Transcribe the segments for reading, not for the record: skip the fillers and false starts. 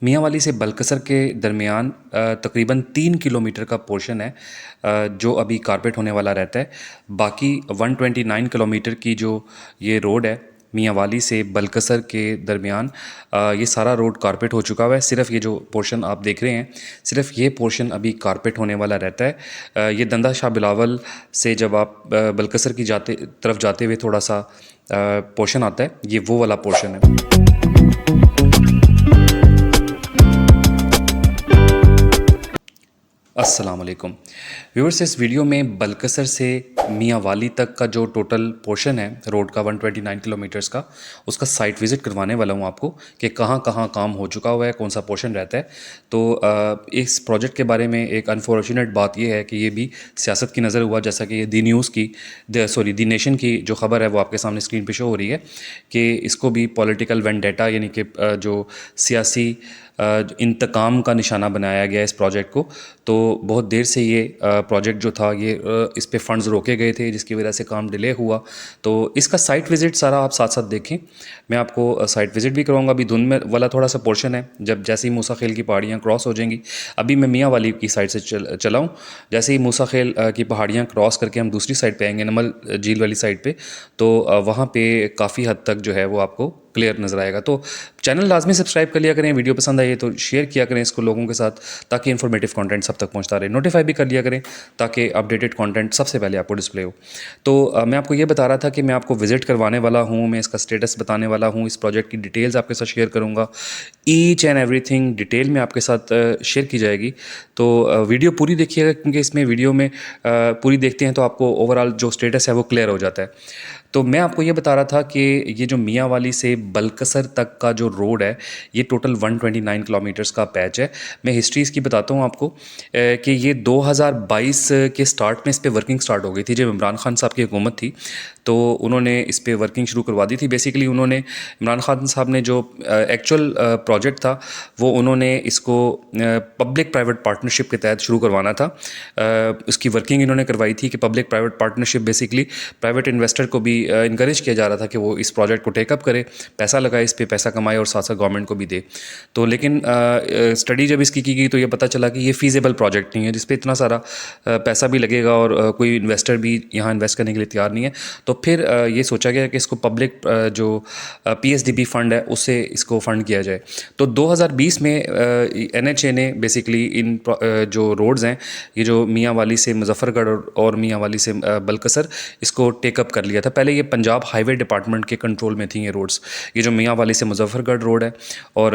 मियाँ वाली से बलकसर के दरमियान तकरीबन 3 किलोमीटर का पोर्शन है जो अभी कारपेट होने वाला रहता है। बाकी 129 किलोमीटर की जो ये रोड है मियाँ वाली से बलकसर के दरमियान, ये सारा रोड कारपेट हो चुका हुआ है। सिर्फ ये जो पोर्शन आप देख रहे हैं, सिर्फ ये पोर्शन अभी कारपेट होने वाला रहता है। ये दंदा शाह बिलावल से जब आप बलकसर की तरफ जाते हुए थोड़ा सा पोर्शन आता है, ये वो वाला पोर्शन है। अस्सलाम वालेकुम व्यूअर्स, इस वीडियो में बलकसर से मियाँ वाली तक का जो टोटल पोर्शन है रोड का 129 किलोमीटर्स का, उसका साइट विज़िट करवाने वाला हूँ आपको कि कहाँ कहाँ काम हो चुका हुआ है, कौन सा पोर्शन रहता है। तो इस प्रोजेक्ट के बारे में एक अनफॉर्चुनेट बात यह है कि ये भी सियासत की नज़र हुआ, जैसा कि ये दी न्यूज़ की दी नेशन की जो खबर है वो आपके सामने स्क्रीन पे शो हो रही है कि इसको भी पॉलिटिकल वेंडेटा यानी कि जो सियासी इंतकाम का निशाना बनाया गया इस प्रोजेक्ट को। तो बहुत देर से ये प्रोजेक्ट जो था ये इस पे फंड्स रोके गए थे, जिसकी वजह से काम डिले हुआ। तो इसका साइट विज़िट सारा आप साथ साथ देखें, मैं आपको साइट विज़िट भी करवाऊंगा। अभी धुंध में वाला थोड़ा सा पोर्शन है, जब जैसे ही मूसा खेल की पहाड़ियाँ क्रॉस हो जाएंगी, अभी मैं मियाँ वाली की साइड से चला हूँ। जैसे ही मूसा खेल की पहाड़ियाँ क्रॉस करके हम दूसरी साइड पे आएंगे, नमल झील वाली साइड पे, तो वहाँ पे काफ़ी हद तक जो है वो आपको क्लियर नज़र आएगा। तो चैनल लाजमी सब्सक्राइब कर लिया करें, वीडियो पसंद आई तो शेयर किया करें इसको लोगों के साथ, ताकि इन्फॉर्मेटिव कंटेंट सब तक पहुंचता रहे। नोटिफाई भी कर लिया करें ताकि अपडेटेड कंटेंट सबसे पहले आपको डिस्प्ले हो। तो मैं आपको ये बता रहा था कि मैं आपको विज़िट करवाने वाला हूँ, मैं इसका स्टेटस बताने वाला हूँ, इस प्रोजेक्ट की डिटेल्स आपके साथ शेयर करूँगा। ईच एंड एवरीथिंग डिटेल में आपके साथ शेयर की जाएगी। तो वीडियो पूरी देखिएगा, क्योंकि इसमें वीडियो में पूरी देखते हैं तो आपको ओवरऑल जो स्टेटस है वो क्लियर हो जाता है। तो मैं आपको ये बता रहा था कि ये जो मियाँ वाली से बलकसर तक का जो रोड है, ये टोटल 129 किलोमीटर्स का पैच है। मैं हिस्ट्री इसकी बताता हूँ आपको कि ये 2022 के स्टार्ट में इस पे वर्किंग स्टार्ट हो गई थी। जब इमरान खान साहब की हुकूमत थी तो उन्होंने इस पे वर्किंग शुरू करवा दी थी। बेसिकली उन्होंने, इमरान खान साहब ने जो एक्चुअल प्रोजेक्ट था वो उन्होंने इसको पब्लिक प्राइवेट पार्टनरशिप के तहत शुरू करवाना था। उसकी वर्किंग इन्होंने करवाई थी कि public private partnership, basically private investor को भी इनकरेज किया जा रहा था कि वो इस प्रोजेक्ट को टेकअप करे, पैसा लगाए, इस पे पैसा कमाए और साथ साथ गवर्नमेंट को भी दे। तो लेकिन स्टडी जब इसकी की गई तो ये पता चला कि ये फीजेबल प्रोजेक्ट नहीं है, जिस पे इतना सारा पैसा भी लगेगा और कोई इन्वेस्टर भी यहाँ इन्वेस्ट करने के लिए तैयार नहीं है। तो फिर ये सोचा गया कि इसको पब्लिक जो पीएसडीपी फंड है उससे इसको फंड किया जाए। तो 2020 में एनएचए ने बेसिकली इन जो रोड्स हैं, ये जो मियाँ वाली से मुजफ्फरगढ़ और मियाँ वाली से बलकसर, इसको टेकअप कर लिया था। पहले ये पंजाब हाईवे डिपार्टमेंट के कंट्रोल में थी ये रोड्स। ये जो मियाँ वाली से मुजफ्फरगढ़ रोड है और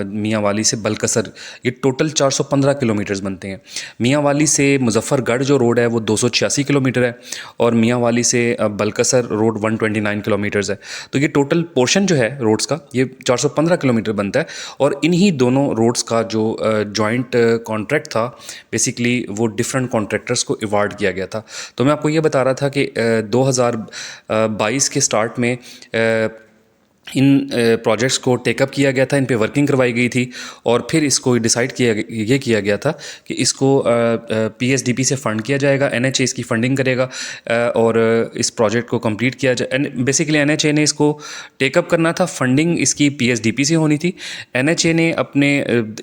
मियाँ वाली से बलकसर, ये टोटल 415 किलोमीटर्स बनते हैं। मियाँ वाली से मुजफ्फरगढ़ जो रोड है वो 286 किलोमीटर है और मियाँ वाली से बलकसर रोड 129 किलोमीटर्स है। तो ये टोटल पोर्शन जो है रोड्स का ये 415 किलोमीटर बनता है। और इन्हीं दोनों रोड्स का जो जॉइंट कॉन्ट्रैक्ट था, बेसिकली वो डिफरेंट कॉन्ट्रैक्टर्स को अवार्ड किया गया था। तो मैं आपको ये बता रहा था कि 2022 के स्टार्ट में इन प्रोजेक्ट्स को टेकअप किया गया था, इन पे वर्किंग करवाई गई थी और फिर इसको डिसाइड किया गया था कि इसको पीएसडीपी से फ़ंड किया जाएगा, एनएचए इसकी फ़ंडिंग करेगा और इस प्रोजेक्ट को कंप्लीट किया जाए। बेसिकली एनएचए ने इसको टेकअप करना था, फंडिंग इसकी पीएसडीपी से होनी थी। एनएचए ने अपने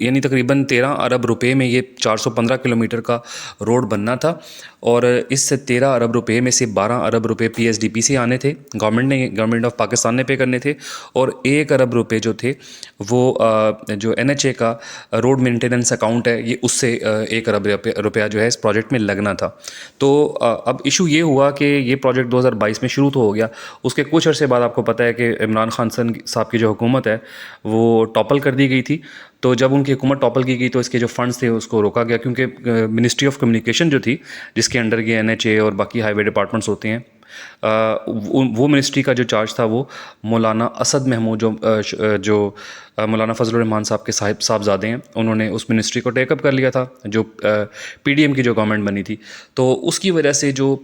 यानी तकरीबन 13 अरब रुपए में ये 415 किलोमीटर का रोड बनना था और इस 13 अरब रुपए में से 12 अरब रुपए पीएसडीपी से आने थे, गवर्नमेंट ऑफ पाकिस्तान ने पे करने थे। और 1 अरब रुपए जो थे वो जो एनएचए का रोड मेंटेनेंस अकाउंट है, ये उससे 1 अरब रुपया जो है इस प्रोजेक्ट में लगना था। तो अब इशू ये हुआ कि ये प्रोजेक्ट 2022 में शुरू तो हो गया, उसके कुछ अर्से बाद आपको पता है कि इमरान खान साहब की जो हुकूमत है वो टॉपल कर दी गई थी। तो जब उनकी हुकूमत टॉपल की गई तो इसके जो फंड्स थे उसको रोका गया, क्योंकि मिनिस्ट्री ऑफ कम्युनिकेशन जो थी, जिसके अंडर ये एनएचए और बाकी हाईवे डिपार्टमेंट्स होते हैं, वो मिनिस्ट्री का जो चार्ज था वो मौलाना असद महमूद जो मौलाना फजल रहमान साहब के साहबजादे हैं, उन्होंने उस मिनिस्ट्री को टेकअप कर लिया था, जो पीडीएम की जो गवर्नमेंट बनी थी। तो उसकी वजह से जो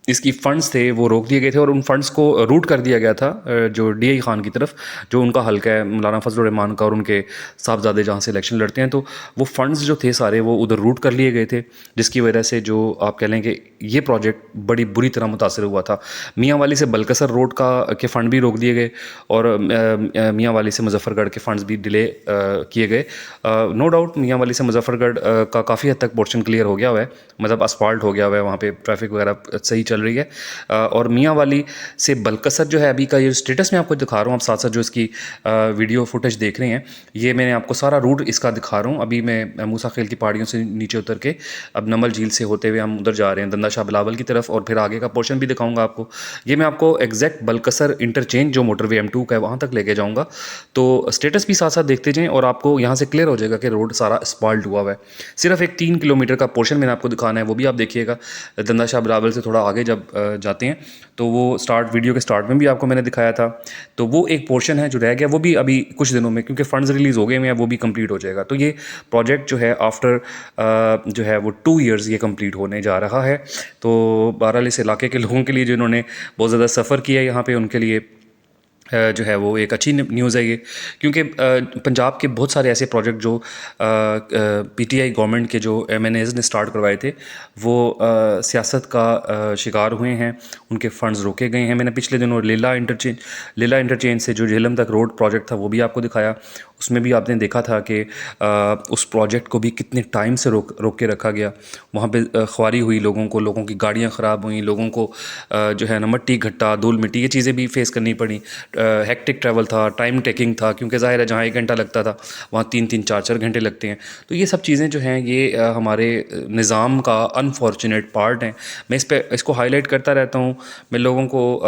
इसकी फ़ंड्स थे वो रोक दिए गए थे और उन फ़ंड्स को रूट कर दिया गया था जो डीआई खान की तरफ, जो उनका हल्का है मौलाना फजल रहमान का और उनके साहबजादे जहाँ से इलेक्शन लड़ते हैं। तो वो फ़ंड्स जो थे सारे वो उधर रूट कर लिए गए थे, जिसकी वजह से जो आप कह लें कि ये प्रोजेक्ट बड़ी बुरी तरह मुतासर हुआ था। मियाँ वाली से बलकसर रोड के फ़ंड भी रोक दिए गए और मियाँ वाली से मुजफ्फरगढ़ के फ़ंड्स भी डिले किए गए। नो डाउट मियाँ वाली से मुजफ्फरगढ़ का काफ़ी हद तक पोर्शन क्लियर हो गया हुआ है, मतलब असफाल्ट हो गया हुआ है, वहाँ पे ट्रैफिक वगैरह सही चल रही है। और मियाँ वाली से बलकसर जो है अभी का ये स्टेटस मैं आपको दिखा रहा हूँ, आप साथ साथ जो इसकी वीडियो फुटेज देख रहे हैं, ये मैंने आपको सारा रूट इसका दिखा रहा हूँ। अभी मैं मूसा खेल की पहाड़ियों से नीचे उतर के अब नमल झील से होते हुए हम उधर जा रहे हैं दंदा शाह बिलावल की तरफ, और फिर आगे का पोर्शन भी दिखाऊंगा आपको। ये मैं आपको एग्जैक्ट बलकसर इंटरचेंज जो मोटरवे M2 का है वहाँ तक लेके जाऊँगा, तो स्टेटस भी साथ साथ देखते जाएँ और आपको यहाँ से क्लियर हो जाएगा कि रोड सारा स्पाल्ट हुआ हुआ है। सिर्फ एक 3 किलोमीटर का पोर्शन मैंने आपको दिखाना है, वो भी आप देखिएगा। दंदा शाह बिलावल से थोड़ा आगे जब जाते हैं तो वो वीडियो के स्टार्ट में भी आपको मैंने दिखाया था, तो वो एक पोर्शन है जो रह गया, वो भी अभी कुछ दिनों में क्योंकि फंड्स रिलीज़ हो गए हैं वो भी कंप्लीट हो जाएगा। तो ये प्रोजेक्ट जो है आफ्टर जो है वो 2 इयर्स ये कंप्लीट होने जा रहा है। तो बहरहाल इस इलाके के लोगों के लिए जिन्होंने बहुत ज़्यादा सफ़र किया है यहाँ पे, उनके लिए जो है वो एक अच्छी न्यूज़ है ये, क्योंकि पंजाब के बहुत सारे ऐसे प्रोजेक्ट जो पीटीआई गवर्नमेंट के जो MNAs ने स्टार्ट करवाए थे वो सियासत का शिकार हुए हैं, उनके फंड्स रोके गए हैं। मैंने पिछले दिनों लीला इंटरचेंज से जो झेलम तक रोड प्रोजेक्ट था वो भी आपको दिखाया, उसमें भी आपने देखा था कि उस प्रोजेक्ट को भी कितने टाइम से रोक के रखा गया। वहाँ पे ख्वारी हुई लोगों की गाड़ियाँ ख़राब हुई, लोगों को जो है ना मट्टी घट्टा धूल मिट्टी ये चीज़ें भी फेस करनी पड़ी। हेक्टिक ट्रैवल था, टाइम टेकिंग था, क्योंकि ज़ाहिर है जहाँ 1 घंटा लगता था वहाँ 3-3 4-4 घंटे लगते हैं। तो ये सब चीज़ें जो हैं ये हमारे निज़ाम का अनफॉर्चुनेट पार्ट हैं। मैं इसको हाईलाइट करता रहता हूँ, मैं लोगों को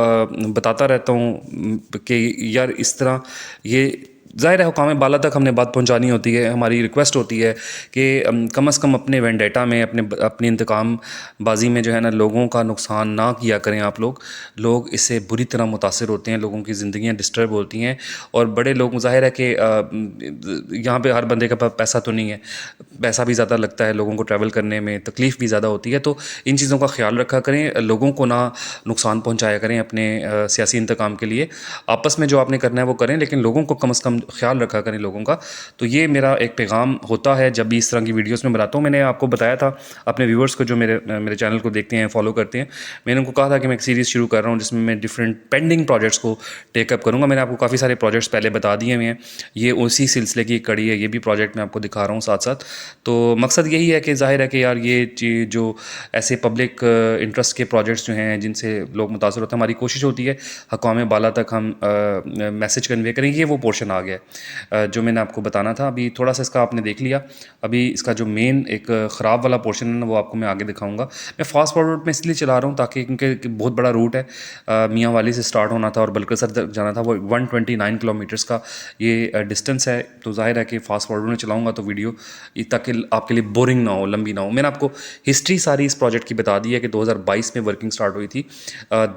बताता रहता हूँ कि यार इस तरह ये ज़ाहिर है हुकाम बाला तक हमने बात पहुंचानी होती है। हमारी रिक्वेस्ट होती है कि कम से कम अपने वेंडेटा में अपनी इंतकाम बाजी में जो है ना लोगों का नुकसान ना किया करें आप लोग इससे बुरी तरह मुतासर होते हैं, लोगों की ज़िंदगियां डिस्टर्ब होती हैं। और बड़े लोग ज़ाहिर है कि यहाँ पे हर बंदे के पास पैसा तो नहीं है, पैसा भी ज़्यादा लगता है, लोगों को ट्रैवल करने में तकलीफ़ भी ज़्यादा होती है। तो इन चीज़ों का ख्याल रखा करें, लोगों को ना नुकसान पहुँचाया करें अपने सियासी इंतकाम के लिए। आपस में जो आपने करना है वो करें, लेकिन लोगों को कम से कम ख्याल रखा करें लोगों का। तो ये मेरा एक पैगाम होता है जब भी इस तरह की वीडियोस में बनाता हूँ। मैंने आपको बताया था अपने व्यूवर्स को जो मेरे चैनल को देखते हैं, फॉलो करते हैं, मैंने उनको कहा था कि मैं एक सीरीज़ शुरू कर रहा हूँ जिसमें मैं डिफरेंट पेंडिंग प्रोजेक्ट्स को टेकअप करूँगा। मैंने आपको काफ़ी सारे प्रोजेक्ट्स पहले बता दिए हुए हैं, ये उसी सिलसिले की कड़ी है, ये भी प्रोजेक्ट मैं आपको दिखा रहा हूँ साथ साथ। तो मकसद यही है कि ज़ाहिर है कि यार ये चीज़ जो ऐसे पब्लिक इंटरेस्ट के प्रोजेक्ट्स जो हैं जिनसे लोग मुतासर होते हैं, हमारी कोशिश होती है हक़ाम बाला तक हम मैसेज कन्वे करें। ये वो पोर्शन आ गया है जो मैंने आपको बताना था। अभी थोड़ा सा इसका आपने देख लिया, अभी इसका जो मेन एक ख़राब वाला पोर्शन है ना वो आपको मैं आगे दिखाऊंगा। मैं फास्ट फॉरवर्ड में इसलिए चला रहा हूँ ताकि क्योंकि बहुत बड़ा रूट है, मियाँ वाली से स्टार्ट होना था और बलकसर तक जाना था, वो 129 किलोमीटर्स का ये डिस्टेंस है। तो जाहिर है कि फास्ट फॉरवर्ड में चलाऊँगा तो वीडियो ताकि आपके लिए बोरिंग ना हो, लंबी ना हो। मैंने आपको हिस्ट्री सारी इस प्रोजेक्ट की बता दी है कि 2022 में वर्किंग स्टार्ट हुई थी।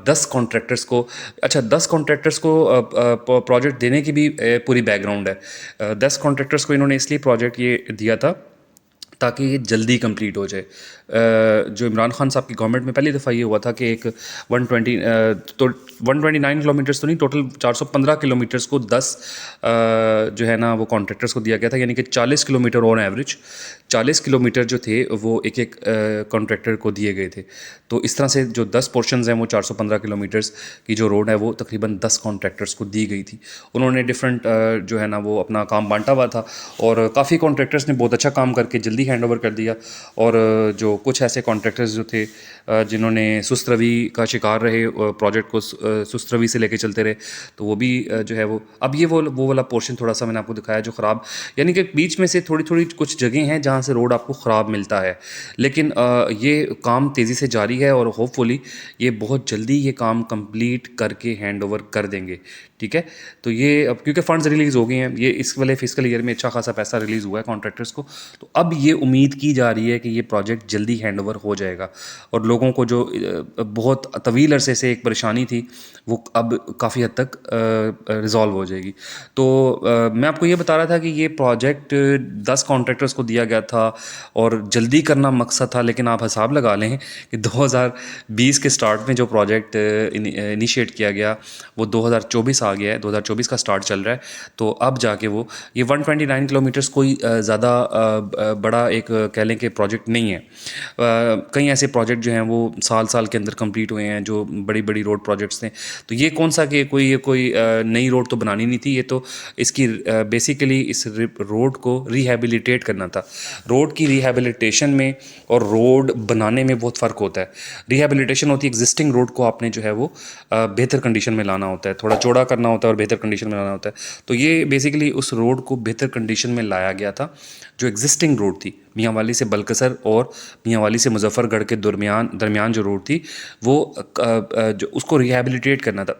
10 कॉन्ट्रैक्टर्स को 10 कॉन्ट्रैक्टर्स को प्रोजेक्ट देने की भी पूरी बैकग्राउंड है। 10 कॉन्ट्रैक्टर्स को इन्होंने इसलिए प्रोजेक्ट ये दिया था ताकि ये जल्दी कंप्लीट हो जाए। जो इमरान खान साहब की गवर्नमेंट में पहली दफ़ा ये हुआ था कि एक 129 किलोमीटर्स तो नहीं, टोटल 415 किलोमीटर्स को 10 जो है ना वो कॉन्ट्रैक्टर्स को दिया गया था, यानी कि 40 किलोमीटर ऑन एवरेज 40 किलोमीटर जो थे वो एक एक कॉन्ट्रैक्टर को दिए गए थे। तो इस तरह से जो 10 पोर्शंस हैं वो 415 किलोमीटर्स की जो रोड है वो तकरीबन 10 कॉन्ट्रैक्टर्स को दी गई थी। उन्होंने डिफरेंट जो है ना वो अपना काम बांटा हुआ था और काफ़ी कॉन्ट्रैक्टर्स ने बहुत अच्छा काम करके जल्दी हैंड ओवर कर दिया। और जो कुछ ऐसे कॉन्ट्रैक्टर्स जो थे जिन्होंने सुस्त रवि का शिकार रहे, प्रोजेक्ट को सुस्त रवि से लेके चलते रहे, तो वो भी जो है वो अब ये वो वाला पोर्शन थोड़ा सा मैंने आपको दिखाया जो ख़राब, यानी कि बीच में से थोड़ी थोड़ी कुछ जगह हैं जहाँ से रोड आपको ख़राब मिलता है, लेकिन ये काम तेज़ी से जारी है और होपफुली ये बहुत जल्दी ये काम कंप्लीट करके हैंड ओवर कर देंगे। ठीक है। तो ये अब क्योंकि फ़ंड्स रिलीज़ हो गए हैं, ये इस वाले फिस्कल ईयर में अच्छा खासा पैसा रिलीज़ हुआ है कॉन्ट्रैक्टर्स को, तो अब ये उम्मीद की जा रही है कि ये प्रोजेक्ट जल्दी हैंडओवर हो जाएगा और लोगों को जो बहुत तवील अरसे से एक परेशानी थी वो अब काफ़ी हद तक रिज़ॉल्व हो जाएगी। तो मैं आपको ये बता रहा था कि ये प्रोजेक्ट 10 कॉन्ट्रैक्टर्स को दिया गया था और जल्दी करना मकसद था, लेकिन आप हिसाब लगा लें कि 2020 के स्टार्ट में जो प्रोजेक्ट इनिशिएट किया गया वो 2024 आ गया है, 2024 का स्टार्ट चल रहा है। तो अब जाके वो ये 129 किलोमीटर्स कोई ज़्यादा बड़ा एक कह लें कि प्रोजेक्ट नहीं है। कई ऐसे प्रोजेक्ट जो हैं वो साल साल के अंदर कंप्लीट हुए हैं जो बड़ी बड़ी रोड प्रोजेक्ट्स थे। तो ये कौन सा कि कोई नई रोड तो बनानी नहीं थी, ये तो इसकी बेसिकली इस रोड को रिहैबिलिटेट करना था। रोड की रिहैबिलिटेशन में और रोड बनाने में बहुत फ़र्क होता है। रिहैबिलिटेशन होती है एग्जिस्टिंग रोड को आपने जो है वो बेहतर कंडीशन में लाना होता है, थोड़ा चौड़ा करना होता है और बेहतर कंडीशन में लाना होता है। तो ये बेसिकली उस रोड को बेहतर कंडीशन में लाया गया था। जो एग्जिस्टिंग रोड थी मियांवाली से बलकसर और मियांवाली से मुजफ्फरगढ़ के दरमियान जो रोड थी वो जो उसको रिहैबिलिटेट करना था।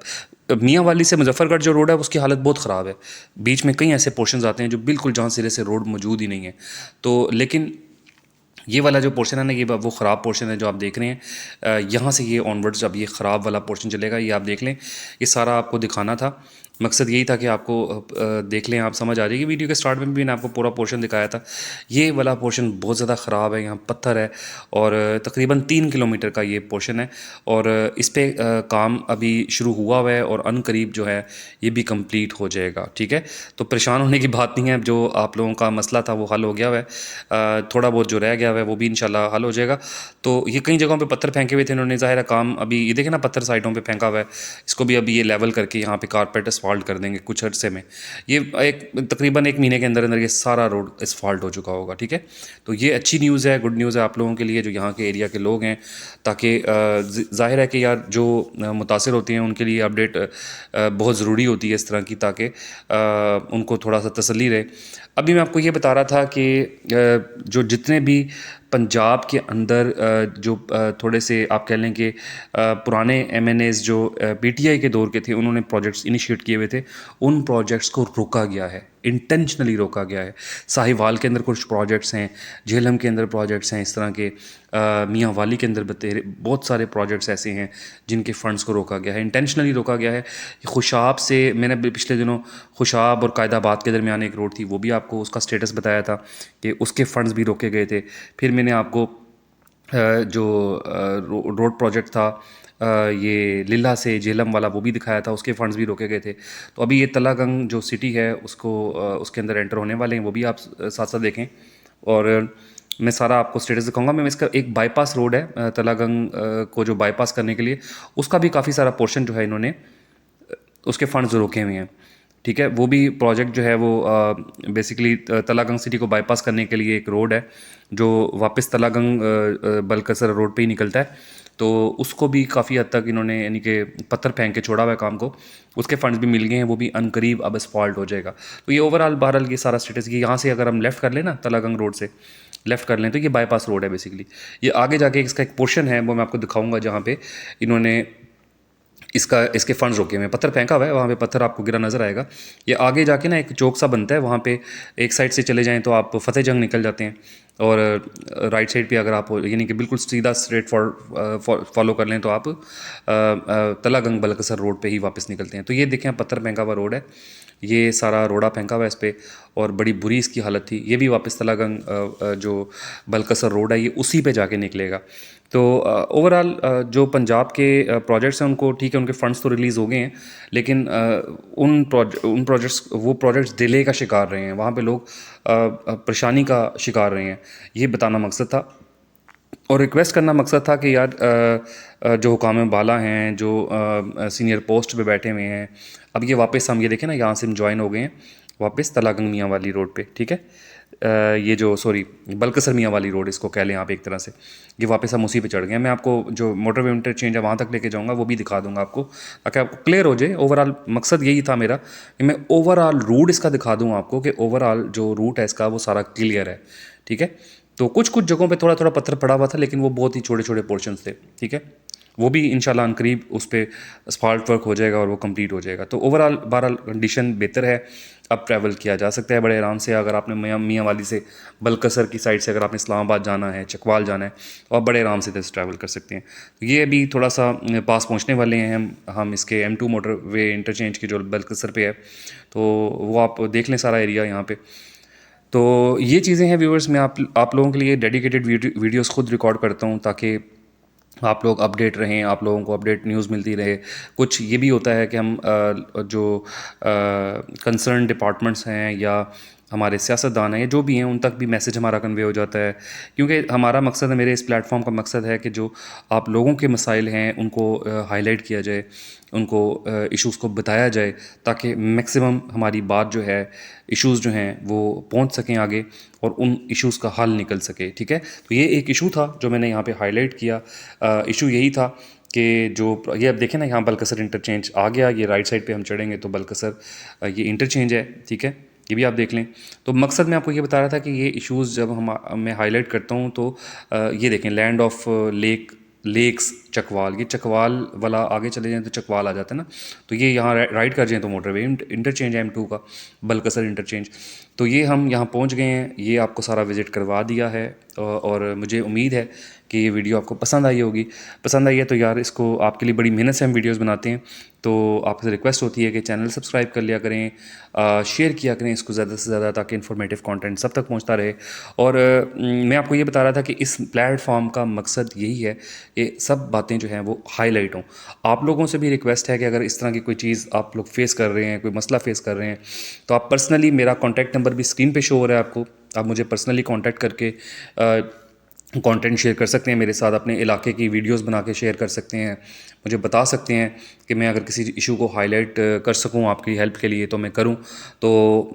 मियांवाली से मुजफ्फरगढ़ जो रोड है उसकी हालत बहुत ख़राब है। बीच में कई ऐसे पोर्शंस आते हैं जो बिल्कुल जहाँ सिरे से रोड मौजूद ही नहीं है। तो लेकिन ये वाला जो पोर्शन है ना, ये वो ख़राब पोर्शन है जो आप देख रहे हैं। यहाँ से ये ऑनवर्ड्स अब ये ख़राब वाला पोर्शन चलेगा, ये आप देख लें। ये सारा आपको दिखाना था, मकसद यही था कि आपको देख लें, आप समझ आ जाएगी। वीडियो के स्टार्ट में भी मैंने आपको पूरा पोर्शन दिखाया था। ये वाला पोर्शन बहुत ज़्यादा ख़राब है, यहाँ पत्थर है और तकरीबन 3 किलोमीटर का ये पोर्शन है और इस पर काम अभी शुरू हुआ हुआ है और अनकरीब जो है ये भी कंप्लीट हो जाएगा। ठीक है, तो परेशान होने की बात नहीं है। जो आप लोगों का मसला था वो हल हो गया हुआ है, थोड़ा बहुत जो रह गया हुआ है वो भी इंशाल्लाह हल हो जाएगा। तो ये कई जगहों पे पत्थर फेंके हुए थे इन्होंने, ज़ाहिर है काम अभी ये देखें ना, पत्थर साइडों पे फेंका हुआ है। इसको भी अभी ये लेवल करके यहाँ पे कारपेट असफाल्ट कर देंगे कुछ अरसे में। ये एक तकरीबन 1 महीने के अंदर अंदर ये सारा रोड असफाल्ट हो चुका होगा। ठीक है, तो ये अच्छी न्यूज़ है, गुड न्यूज़ है आप लोगों के लिए जो यहाँ के एरिया के लोग हैं, ताकि ज़ाहिर है कि यार जो मुतासिर होते हैं उनके लिए अपडेट बहुत ज़रूरी होती है इस तरह की, ताकि उनको थोड़ा सा तसल्ली रहे। अभी मैं आपको ये बता रहा था कि जो जितने भी पंजाब के अंदर जो थोड़े से आप कह लें कि पुराने एमएनएस जो पीटीआई के दौर के थे, उन्होंने प्रोजेक्ट्स इनिशिएट किए हुए थे, उन प्रोजेक्ट्स को रोका गया है, इंटेंशनली रोका गया है। साहिवाल के अंदर कुछ प्रोजेक्ट्स हैं, झेलम के अंदर प्रोजेक्ट्स हैं इस तरह के, मियांवाली के अंदर बतेरे बहुत सारे प्रोजेक्ट्स ऐसे हैं जिनके फ़ंड्स को रोका गया है, इंटेंशनली रोका गया है। खुशाब से मैंने पिछले दिनों खुशाब और कायदाबाद के दरमियान एक रोड थी, वो भी आपको उसका स्टेटस बताया था कि उसके फ़ंड्स भी रोके गए थे। फिर मैंने आपको जो रोड प्रोजेक्ट था ये लिल्ला से झेलम वाला, वो भी दिखाया था, उसके फ़ंड्स भी रोके गए थे। तो अभी ये तलागंग जो सिटी है उसको उसके अंदर एंटर होने वाले हैं, वो भी आप साथ साथ देखें और मैं सारा आपको स्टेटस दिखाऊंगा। मैं इसका एक बाईपास रोड है तलागंग को जो बाईपास करने के लिए, उसका भी काफ़ी सारा पोर्शन जो है इन्होंने उसके फ़ंड्स रोके हुए हैं। ठीक है, वो भी प्रोजेक्ट जो है वो बेसिकली तलागंग सिटी को बाईपास करने के लिए एक रोड है जो वापस तलागंग बलकसर रोड पे ही निकलता है। तो उसको भी काफ़ी हद तक इन्होंने यानी कि पत्थर फेंक के छोड़ा हुआ है काम को, उसके फंड्स भी मिल गए हैं, वो भी अनकरीब अब असफाल्ट हो जाएगा। तो ये ओवरऑल बहरहाल ये सारा स्टेटस की, यहाँ से अगर हम लेफ़्ट कर लें ना, तलागंग रोड से लेफ़्ट कर लें तो ये बाईपास रोड है बेसिकली। ये आगे जाके इसका एक पोर्शन है वो मैं आपको दिखाऊंगा जहाँ पे इन्होंने इसके फंड्स रोके हुए हैं, पत्थर फेंका हुआ है, वहाँ पे पत्थर आपको गिरा नज़र आएगा। ये आगे जाके ना एक चौक सा बनता है, वहाँ पे एक साइड से चले जाएं तो आप फ़तेह जंग निकल जाते हैं और राइट साइड पे अगर आप यानी कि बिल्कुल सीधा स्ट्रेट फॉलो कर लें तो आप तलागंग बलकसर रोड पे ही वापस निकलते हैं। तो ये देखें पत्थर फेंका हुआ रोड है, ये सारा रोड़ा फेंका हुआ है इस पर और बड़ी बुरी इसकी हालत थी। ये भी वापस तलागंग जो बलकसर रोड है ये उसी पे जाके निकलेगा। तो ओवरऑल जो पंजाब के प्रोजेक्ट्स हैं उनको ठीक है, उनके फ़ंड्स तो रिलीज़ हो गए हैं, लेकिन उन प्रोजेक्ट्स डिले का शिकार रहे हैं, वहाँ पे लोग परेशानी का शिकार रहे हैं। ये बताना मकसद था और रिक्वेस्ट करना मकसद था कि यार जो हुकाम बाला हैं, जो सीनियर पोस्ट पे बैठे हुए हैं, अब ये वापस हम ये देखें ना, यहाँ से हम ज्वाइन हो गए हैं वापस तलागंग मियांवाली रोड पे। ठीक है, ये जो बलकसर मियांवाली रोड इसको कह लें आप एक तरह से, ये वापस हम उसी पे चढ़ गए हैं। मैं आपको जो मोटरवे इंटरचेंज है वहाँ तक लेके जाऊँगा, वो भी दिखा दूँगा आपको, ताकि आपको क्लियर हो जाए। ओवरऑल मकसद यही था मेरा कि मैं ओवरऑल रूट इसका दिखा दूँ आपको कि ओवरऑल जो रूट है इसका वो सारा क्लियर है। ठीक है, तो कुछ कुछ जगहों पे थोड़ा थोड़ा पत्थर पड़ा हुआ था, लेकिन वो बहुत ही छोटे छोटे पोर्शंस थे। ठीक है, वो भी इंशाल्लाह अनकरीब उस पे असफाल्ट वर्क हो जाएगा और वो कंप्लीट हो जाएगा। तो ओवरऑल बहरहाल कंडीशन बेहतर है, अब ट्रैवल किया जा सकता है बड़े आराम से। अगर आपने मियाँ वाली से बलकसर की साइड से अगर आपने इस्लामाबाद जाना है, चकवाल जाना है, तो आप बड़े आराम से इधर से ट्रैवल कर सकते हैं। तो ये अभी थोड़ा सा पास पहुँचने वाले हैं हम इसके M2 मोटरवे इंटरचेंज की जो बलकसर पे है, तो वो आप देख लें सारा एरिया यहाँ पे। तो ये चीज़ें हैं व्यूअर्स, मैं आप लोगों के लिए डेडिकेटेड वीडियोस खुद रिकॉर्ड करता हूँ ताकि आप लोग अपडेट रहें, आप लोगों को अपडेट न्यूज़ मिलती रहे। कुछ ये भी होता है कि हम जो कंसर्न डिपार्टमेंट्स हैं या हमारे सियासतदान हैं या जो भी हैं, उन तक भी मैसेज हमारा कन्वे हो जाता है, क्योंकि हमारा मकसद है, मेरे इस प्लेटफॉर्म का मकसद है कि जो आप लोगों के मसाइल हैं उनको हाईलाइट किया जाए, उनको इश्यूज़ को बताया जाए, ताकि मैक्सिमम हमारी बात जो है, इश्यूज़ जो हैं वो पहुंच सकें आगे और उन इश्यूज़ का हल निकल सके। ठीक है, तो ये एक इशू था जो मैंने यहाँ पे हाईलाइट किया। इशू यही था कि जो ये अब देखें ना, यहाँ बलकसर इंटरचेंज आ गया, ये राइट साइड पे हम चढ़ेंगे तो बलकसर ये इंटरचेंज है। ठीक है, ये भी आप देख लें। तो मकसद मैं आपको ये बता रहा था कि ये इश्यूज़ जब मैं हाईलाइट करता हूँ तो ये देखें, लैंड ऑफ लेक्स चकवाल, ये चकवाल वाला आगे चले जाएं तो चकवाल आ जाता है ना, तो ये यहाँ राइट कर जाएं तो मोटरवे इंटरचेंज है M2 का, बलकसर इंटरचेंज। तो ये हम यहाँ पहुँच गए हैं, ये आपको सारा विज़िट करवा दिया है। और मुझे उम्मीद है कि ये वीडियो आपको पसंद आई होगी। पसंद आई है तो यार, इसको आपके लिए बड़ी मेहनत से हम वीडियोस बनाते हैं, तो आपसे रिक्वेस्ट होती है कि चैनल सब्सक्राइब कर लिया करें, शेयर किया करें इसको ज़्यादा से ज़्यादा, ताकि इन्फॉर्मेटिव कंटेंट सब तक पहुंचता रहे। और मैं आपको ये बता रहा था कि इस प्लेटफॉर्म का मकसद यही है कि सब बातें जो हैं वो हाईलाइट हों। आप लोगों से भी रिक्वेस्ट है कि अगर इस तरह की कोई चीज़ आप लोग फेस कर रहे हैं, कोई मसला फेस कर रहे हैं, तो आप पर्सनली, मेरा कॉन्टैक्ट नंबर भी स्क्रीन पे शो हो रहा है आपको, आप मुझे पर्सनली कांटेक्ट करके कंटेंट शेयर कर सकते हैं मेरे साथ, अपने इलाके की वीडियोस बना के शेयर कर सकते हैं, मुझे बता सकते हैं कि मैं अगर किसी इशू को हाईलाइट कर सकूं आपकी हेल्प के लिए तो मैं करूं। तो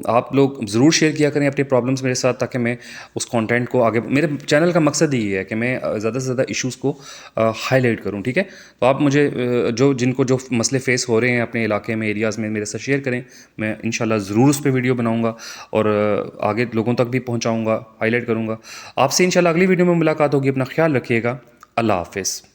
आप लोग ज़रूर शेयर किया करें अपने प्रॉब्लम्स मेरे साथ, ताकि मैं उस कंटेंट को आगे, मेरे चैनल का मकसद यही है कि मैं ज़्यादा से ज़्यादा इश्यूज़ को हाईलाइट करूं। ठीक है, तो आप मुझे जिनको जो मसले फेस हो रहे हैं अपने इलाके में, एरियाज़ में, मेरे साथ शेयर करें। मैं इंशाल्लाह ज़रूर उस पर वीडियो बनाऊँगा और आगे लोगों तक भी पहुँचाऊँगा, हाईलाइट करूँगा। आपसे इंशाल्लाह अगली वीडियो में मुलाकात होगी। अपना ख्याल रखिएगा। अल्लाह हाफ़िज़।